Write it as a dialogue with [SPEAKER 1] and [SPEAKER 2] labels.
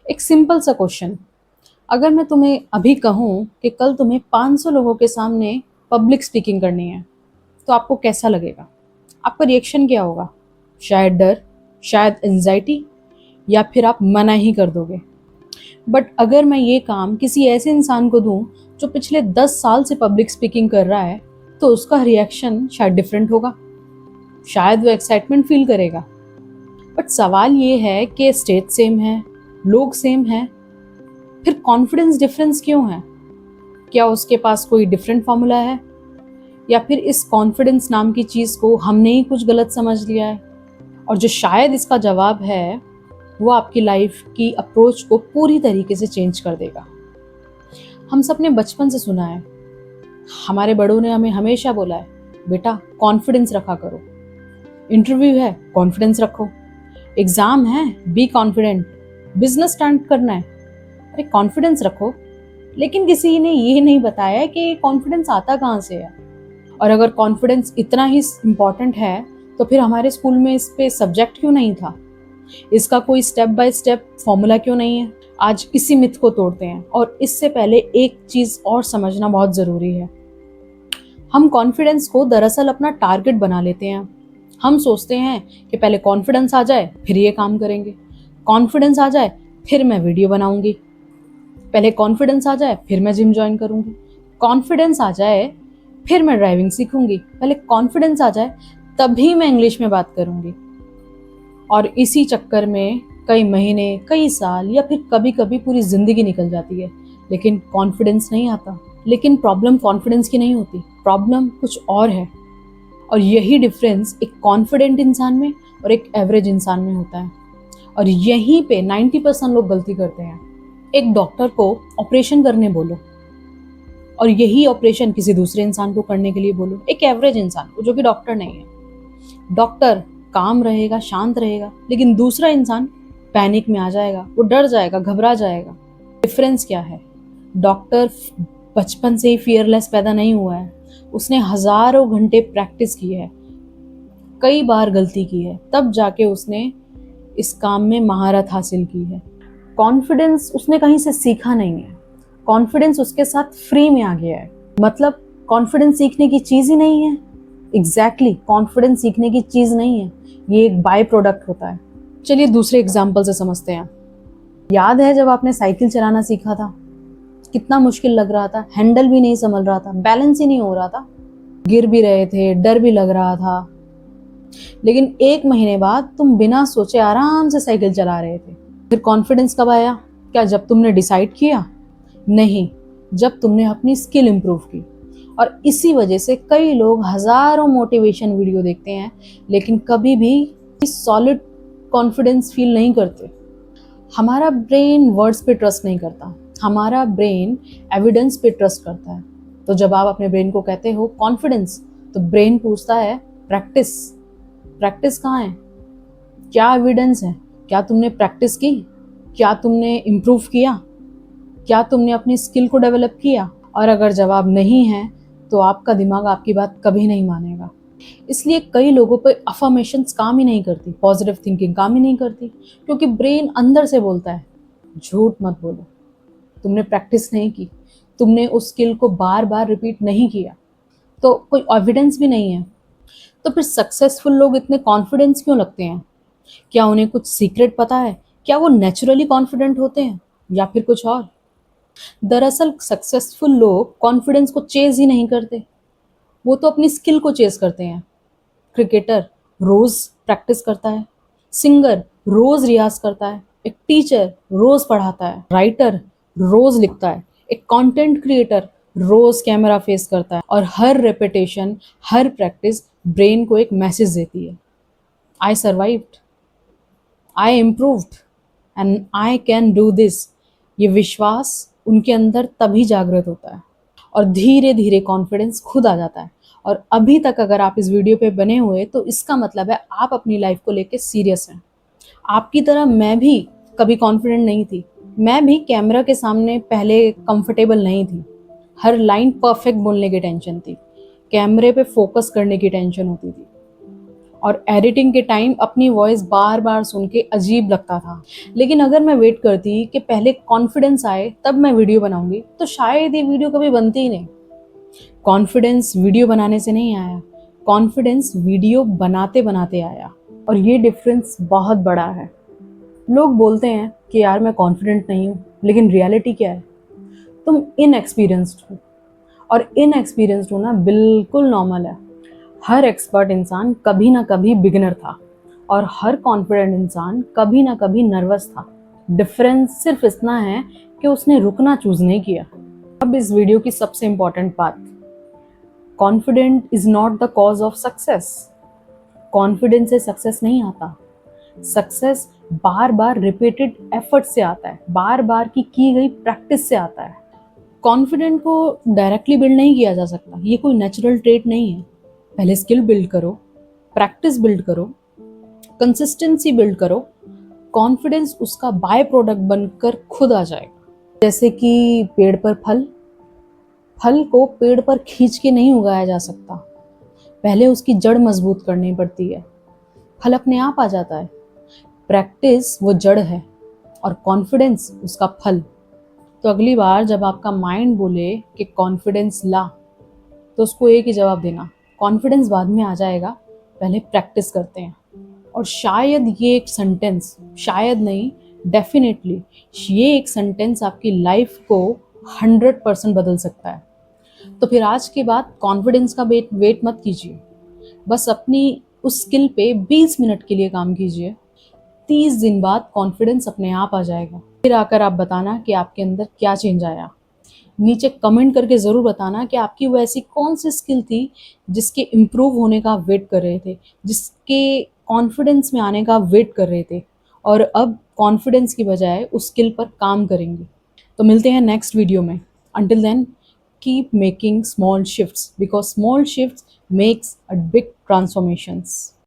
[SPEAKER 1] एक सिंपल सा क्वेश्चन, अगर मैं तुम्हें अभी कहूँ कि कल तुम्हें 500 लोगों के सामने पब्लिक स्पीकिंग करनी है, तो आपको कैसा लगेगा? आपका रिएक्शन क्या होगा? शायद डर, शायद एंजाइटी, या फिर आप मना ही कर दोगे। बट अगर मैं ये काम किसी ऐसे इंसान को दूं जो पिछले 10 साल से पब्लिक स्पीकिंग कर रहा है, तो उसका रिएक्शन शायद डिफरेंट होगा। शायद वो एक्साइटमेंट फील करेगा। बट सवाल ये है कि स्टेज सेम है, लोग सेम हैं, फिर कॉन्फिडेंस डिफरेंस क्यों है? क्या उसके पास कोई डिफरेंट फॉर्मूला है, या फिर इस कॉन्फिडेंस नाम की चीज को हमने ही कुछ गलत समझ लिया है? और जो शायद इसका जवाब है, वो आपकी लाइफ की अप्रोच को पूरी तरीके से चेंज कर देगा। हम सबने बचपन से सुना है, हमारे बड़ों ने हमें हमेशा बोला है, बेटा कॉन्फिडेंस रखा करो। इंटरव्यू है, कॉन्फिडेंस रखो। एग्जाम है, बी कॉन्फिडेंट। बिजनेस स्टार्ट करना है, अरे कॉन्फिडेंस रखो। लेकिन किसी ने ये नहीं बताया कि कॉन्फिडेंस आता कहाँ से है। और अगर कॉन्फिडेंस इतना ही इम्पॉर्टेंट है, तो फिर हमारे स्कूल में इस पे सब्जेक्ट क्यों नहीं था? इसका कोई स्टेप बाय स्टेप फॉर्मूला क्यों नहीं है? आज इसी मिथ को तोड़ते हैं। और इससे पहले एक चीज और समझना बहुत जरूरी है। हम कॉन्फिडेंस को दरअसल अपना टारगेट बना लेते हैं। हम सोचते हैं कि पहले कॉन्फिडेंस आ जाए फिर ये काम करेंगे, कॉन्फिडेंस आ जाए फिर मैं वीडियो बनाऊंगी, पहले कॉन्फिडेंस आ जाए फिर मैं जिम ज्वाइन करूंगी, कॉन्फिडेंस आ जाए फिर मैं ड्राइविंग सीखूंगी, पहले कॉन्फिडेंस आ जाए तभी मैं इंग्लिश में बात करूंगी। और इसी चक्कर में कई महीने, कई साल, या फिर कभी कभी पूरी जिंदगी निकल जाती है, लेकिन कॉन्फिडेंस नहीं आता। लेकिन प्रॉब्लम कॉन्फिडेंस की नहीं होती, प्रॉब्लम कुछ और है। और यही डिफरेंस एक कॉन्फिडेंट इंसान में और एक एवरेज इंसान में होता है। और यहीं पे 90% लोग गलती करते हैं। एक डॉक्टर को ऑपरेशन करने बोलो और यही ऑपरेशन किसी दूसरे इंसान को करने के लिए बोलो, एक एवरेज इंसान को जो कि डॉक्टर नहीं है। डॉक्टर काम रहेगा, शांत रहेगा, लेकिन दूसरा इंसान पैनिक में आ जाएगा, वो डर जाएगा, घबरा जाएगा। डिफरेंस क्या है? डॉक्टर बचपन से ही फियरलेस पैदा नहीं हुआ है, उसने हजारों घंटे प्रैक्टिस की है, कई बार गलती की है, तब जाके उसने इस काम में महारत हासिल की है। कॉन्फिडेंस उसने कहीं से सीखा नहीं है, कॉन्फिडेंस उसके साथ फ्री में आ गया है। मतलब कॉन्फिडेंस सीखने की चीज ही नहीं है। एग्जैक्टली, कॉन्फिडेंस सीखने की चीज नहीं है, ये एक बाय प्रोडक्ट होता है। चलिए दूसरे एग्जाम्पल से समझते हैं। याद है जब आपने साइकिल चलाना सीखा था, कितना मुश्किल लग रहा था, हैंडल भी नहीं संभल रहा था, बैलेंस ही नहीं हो रहा था, गिर भी रहे थे, डर भी लग रहा था। लेकिन एक महीने बाद तुम बिना सोचे आराम से साइकिल चला रहे थे। फिर कॉन्फिडेंस कब आया? क्या जब तुमने डिसाइड किया? नहीं, जब तुमने अपनी स्किल इंप्रूव की। और इसी वजह से कई लोग हजारों मोटिवेशन वीडियो देखते हैं, लेकिन कभी भी सॉलिड कॉन्फिडेंस फील नहीं करते। हमारा ब्रेन वर्ड्स पे ट्रस्ट नहीं करता, हमारा ब्रेन एविडेंस पे ट्रस्ट करता है। तो जब आप अपने ब्रेन को कहते हो कॉन्फिडेंस, तो ब्रेन पूछता है प्रैक्टिस। प्रैक्टिस कहाँ है? क्या एविडेंस है? क्या तुमने प्रैक्टिस की? क्या तुमने इम्प्रूव किया? क्या तुमने अपनी स्किल को डेवलप किया? और अगर जवाब नहीं है, तो आपका दिमाग आपकी बात कभी नहीं मानेगा। इसलिए कई लोगों पर अफर्मेशंस काम ही नहीं करती, पॉजिटिव थिंकिंग काम ही नहीं करती, क्योंकि ब्रेन अंदर से बोलता है झूठ मत बोलो, तुमने प्रैक्टिस नहीं की, तुमने उस स्किल को बार बार रिपीट नहीं किया, तो कोई एविडेंस भी नहीं है। तो फिर सक्सेसफुल लोग इतने कॉन्फिडेंस क्यों लगते हैं? क्या उन्हें कुछ सीक्रेट पता है? क्या वो नेचुरली कॉन्फिडेंट होते हैं, या फिर कुछ और? दरअसल सक्सेसफुल लोग कॉन्फिडेंस को चेज ही नहीं करते, वो तो अपनी स्किल को चेज करते हैं। क्रिकेटर रोज प्रैक्टिस करता है, सिंगर रोज रियाज करता है, एक टीचर रोज पढ़ाता है, राइटर रोज लिखता है, एक कंटेंट क्रिएटर रोज कैमरा फेस करता है। और हर रेपिटेशन, हर प्रैक्टिस ब्रेन को एक मैसेज देती है, I survived, I improved and I can do this. ये विश्वास उनके अंदर तभी जागृत होता है और धीरे धीरे कॉन्फिडेंस खुद आ जाता है। और अभी तक अगर आप इस वीडियो पे बने हुए, तो इसका मतलब है आप अपनी लाइफ को लेके सीरियस हैं। आपकी तरह मैं भी कभी कॉन्फिडेंट नहीं थी, मैं भी कैमरा के सामने पहले कंफर्टेबल नहीं थी। हर लाइन परफेक्ट बोलने की टेंशन थी, कैमरे पे फोकस करने की टेंशन होती थी। और एडिटिंग के टाइम अपनी वॉइस बार बार सुन के अजीब लगता था। लेकिन अगर मैं वेट करती कि पहले कॉन्फिडेंस आए तब मैं वीडियो बनाऊंगी तो शायद ये वीडियो कभी बनती ही नहीं। कॉन्फिडेंस वीडियो बनाने से नहीं आया, कॉन्फिडेंस वीडियो बनाते बनाते आया। और ये डिफरेंस बहुत बड़ा है। लोग बोलते हैं कि यार मैं कॉन्फिडेंट नहीं हूँ, लेकिन रियलिटी क्या है? तुम इनएक्सपीरियंस्ड हो, और इनएक्सपीरियंस्ड होना बिल्कुल नॉर्मल है। हर एक्सपर्ट इंसान कभी ना कभी बिगिनर था, और हर कॉन्फिडेंट इंसान कभी ना कभी नर्वस था। डिफरेंस सिर्फ इतना है कि उसने रुकना चूज नहीं किया। अब इस वीडियो की सबसे इंपॉर्टेंट बात, confident is not the cause of success. Confidence से सक्सेस नहीं आता। सक्सेस बार बार रिपीटेड एफर्ट से आता है, बार बार की गई प्रैक्टिस से आता है। कॉन्फिडेंट को डायरेक्टली बिल्ड नहीं किया जा सकता, ये कोई नेचुरल ट्रेट नहीं है। पहले स्किल बिल्ड करो, प्रैक्टिस बिल्ड करो, कंसिस्टेंसी बिल्ड करो, कॉन्फिडेंस उसका बाय प्रोडक्ट बनकर खुद आ जाएगा। जैसे कि पेड़ पर फल, फल को पेड़ पर खींच के नहीं उगाया जा सकता, पहले उसकी जड़ मजबूत करनी पड़ती है। फल अपने आप आ जाता है। प्रैक्टिस वो जड़ है और कॉन्फिडेंस उसका फल। तो अगली बार जब आपका माइंड बोले कि कॉन्फिडेंस ला, तो उसको एक ही जवाब देना, कॉन्फिडेंस बाद में आ जाएगा, पहले प्रैक्टिस करते हैं। और शायद ये एक सेंटेंस, शायद नहीं, डेफिनेटली ये एक सेंटेंस आपकी लाइफ को 100% बदल सकता है। तो फिर आज के बाद कॉन्फिडेंस का वेट मत कीजिए, बस अपनी उस स्किल पे 20 मिनट के लिए काम कीजिए। 30 दिन बाद कॉन्फिडेंस अपने आप आ जाएगा। फिर आकर आप बताना कि आपके अंदर क्या चेंज आया। नीचे कमेंट करके ज़रूर बताना कि आपकी वो ऐसी कौन सी स्किल थी जिसके इम्प्रूव होने का आप वेट कर रहे थे, जिसके कॉन्फिडेंस में आने का वेट कर रहे थे, और अब कॉन्फिडेंस की बजाय उस स्किल पर काम करेंगे। तो मिलते हैं नेक्स्ट वीडियो में। Until then, keep making small shifts, because small shifts makes a big transformations.